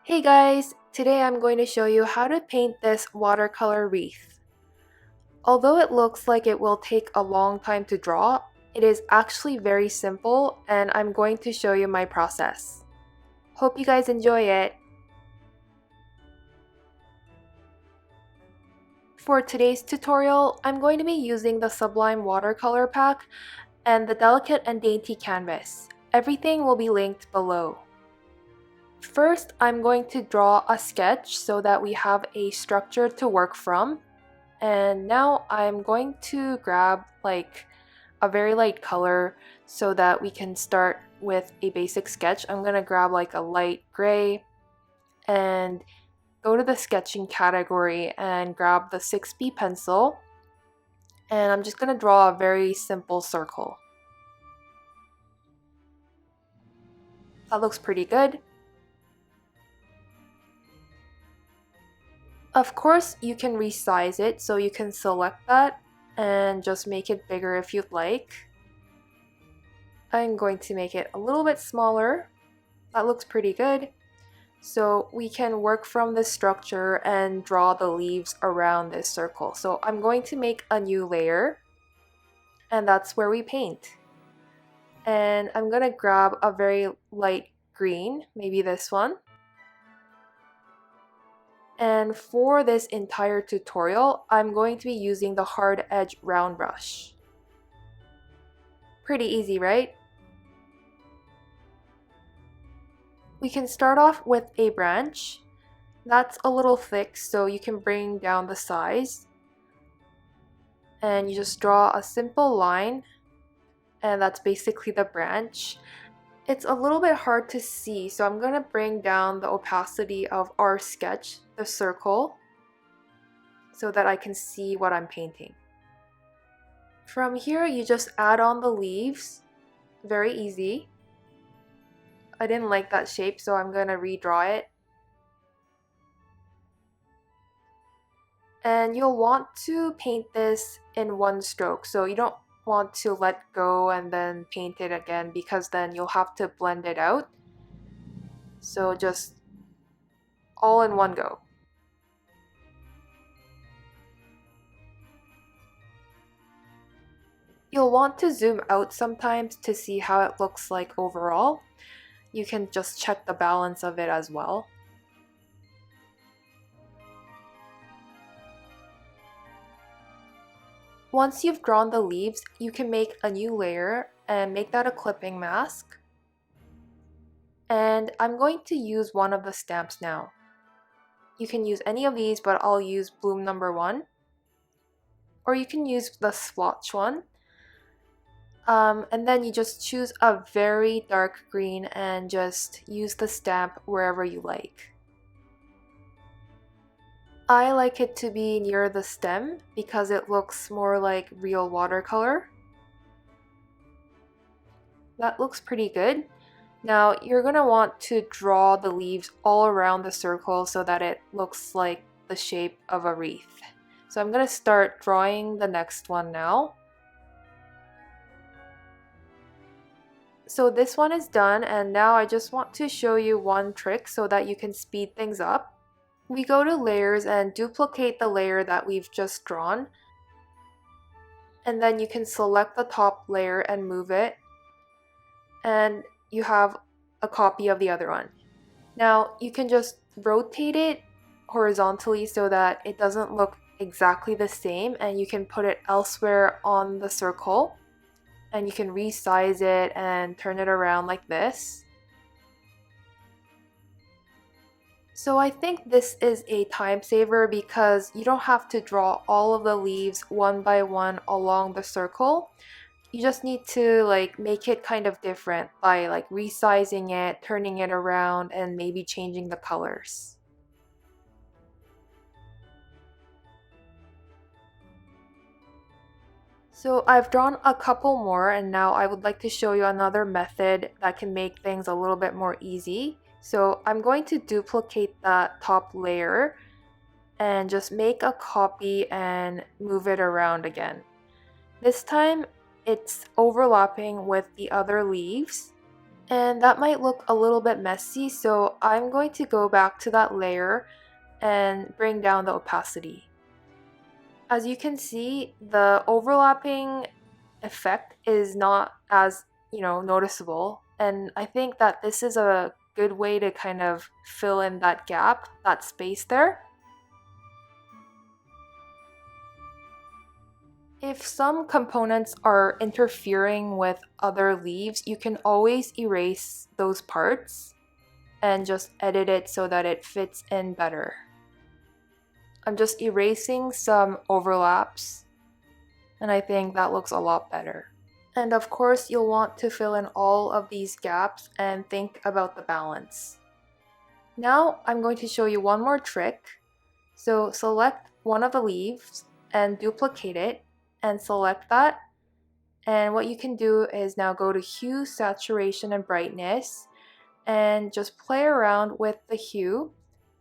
Hey guys, today I'm going to show you how to paint this watercolor wreath. Although it looks like it will take a long time to draw, it is actually very simple and I'm going to show you my process. Hope you guys enjoy it. For today's tutorial, I'm going to be using the Sublime Watercolor Pack and the Delicate and Dainty Canvas. Everything will be linked below. First, I'm going to draw a sketch so that we have a structure to work from. And now I'm going to grab like a very light color so that we can start with a basic sketch. I'm going to grab like a light gray and go to the sketching category and grab the 6B pencil. And I'm just going to draw a very simple circle. That looks pretty good. Of course, you can resize it, so you can select that and just make it bigger if you'd like. I'm going to make it a little bit smaller. That looks pretty good. So we can work from this structure and draw the leaves around this circle. So I'm going to make a new layer, and that's where we paint. And I'm gonna grab a very light green, maybe this one. And for this entire tutorial, I'm going to be using the hard edge round brush. Pretty easy, right? We can start off with a branch. That's a little thick, so you can bring down the size. And you just draw a simple line, and that's basically the branch. It's a little bit hard to see, so I'm going to bring down the opacity of our sketch, the circle, so that I can see what I'm painting. From here, you just add on the leaves. Very easy. I didn't like that shape, so I'm going to redraw it. And you'll want to paint this in one stroke, so you don't want to let go and then paint it again because then you'll have to blend it out. So just all in one go. You'll want to zoom out sometimes to see how it looks like overall. You can just check the balance of it as well. Once you've drawn the leaves, you can make a new layer and make that a clipping mask. And I'm going to use one of the stamps now. You can use any of these, but I'll use Bloom number 1. Or you can use the splotch one. And then you just choose a very dark green and just use the stamp wherever you like. I like it to be near the stem because it looks more like real watercolor. That looks pretty good. Now you're going to want to draw the leaves all around the circle so that it looks like the shape of a wreath. So I'm going to start drawing the next one now. So this one is done, and now I just want to show you one trick so that you can speed things up. We go to layers and duplicate the layer that we've just drawn. And then you can select the top layer and move it. And you have a copy of the other one. Now you can just rotate it horizontally so that it doesn't look exactly the same, and you can put it elsewhere on the circle. And you can resize it and turn it around like this. So I think this is a time saver because you don't have to draw all of the leaves one by one along the circle. You just need to make it kind of different by resizing it, turning it around, and maybe changing the colors. So I've drawn a couple more, and now I would like to show you another method that can make things a little bit more easy. So I'm going to duplicate the top layer and just make a copy and move it around again. This time it's overlapping with the other leaves. And that might look a little bit messy, so I'm going to go back to that layer and bring down the opacity. As you can see, the overlapping effect is not as, noticeable. And I think that this is a good way to kind of fill in that gap, that space there. If some components are interfering with other leaves, you can always erase those parts and just edit it so that it fits in better. I'm just erasing some overlaps, and I think that looks a lot better. And of course, you'll want to fill in all of these gaps and think about the balance. Now I'm going to show you one more trick. So select one of the leaves and duplicate it and select that. And what you can do is now go to hue, saturation, and brightness and just play around with the hue,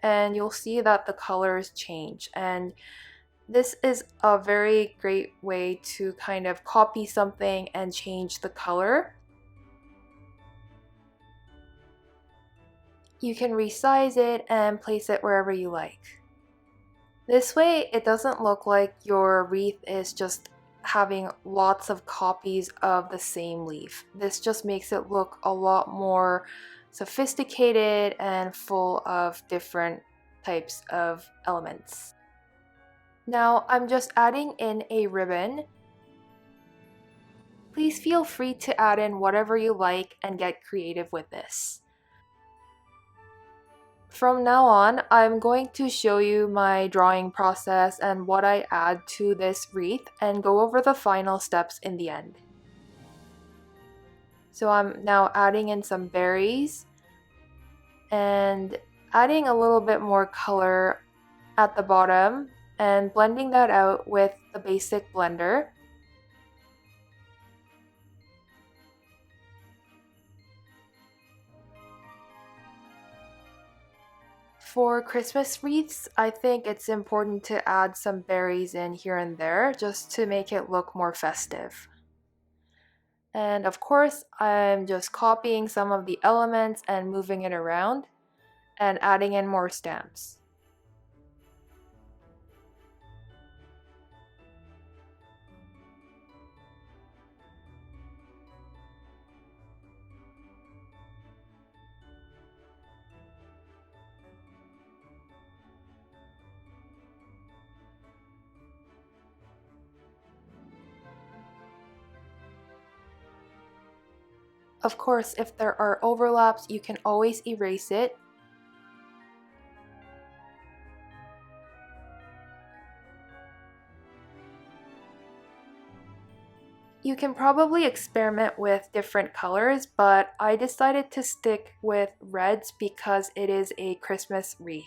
and you'll see that the colors change. And this is a very great way to kind of copy something and change the color. You can resize it and place it wherever you like. This way, it doesn't look like your wreath is just having lots of copies of the same leaf. This just makes it look a lot more sophisticated and full of different types of elements. Now I'm just adding in a ribbon. Please feel free to add in whatever you like and get creative with this. From now on, I'm going to show you my drawing process and what I add to this wreath and go over the final steps in the end. So I'm now adding in some berries and adding a little bit more color at the bottom and blending that out with the basic blender. For Christmas wreaths, I think it's important to add some berries in here and there just to make it look more festive. And of course, I'm just copying some of the elements and moving it around and adding in more stamps. Of course, if there are overlaps, you can always erase it. You can probably experiment with different colors, but I decided to stick with reds because it is a Christmas wreath.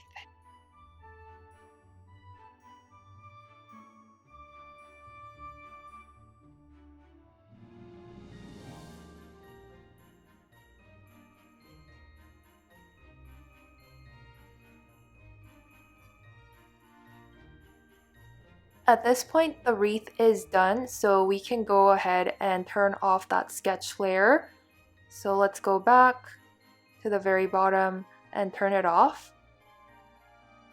At this point, the wreath is done, so we can go ahead and turn off that sketch layer. So let's go back to the very bottom and turn it off.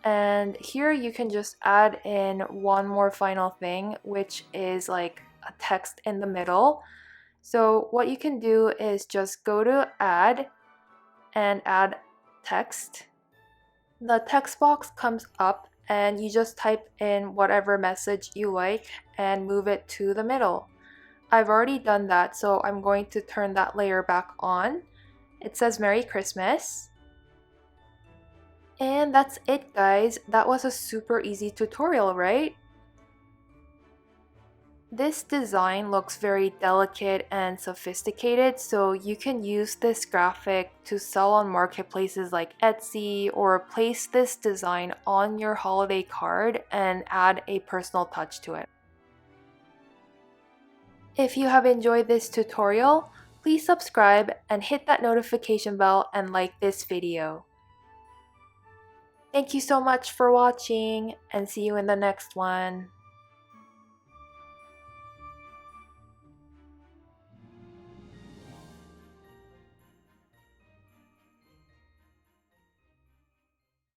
And here you can just add in one more final thing, which is like a text in the middle. So what you can do is just go to add and add text. The text box comes up and you just type in whatever message you like and move it to the middle. I've already done that, so I'm going to turn that layer back on. It says Merry Christmas. And that's it, guys. That was a super easy tutorial, right? This design looks very delicate and sophisticated, so you can use this graphic to sell on marketplaces like Etsy or place this design on your holiday card and add a personal touch to it. If you have enjoyed this tutorial, please subscribe and hit that notification bell and like this video. Thank you so much for watching and see you in the next one.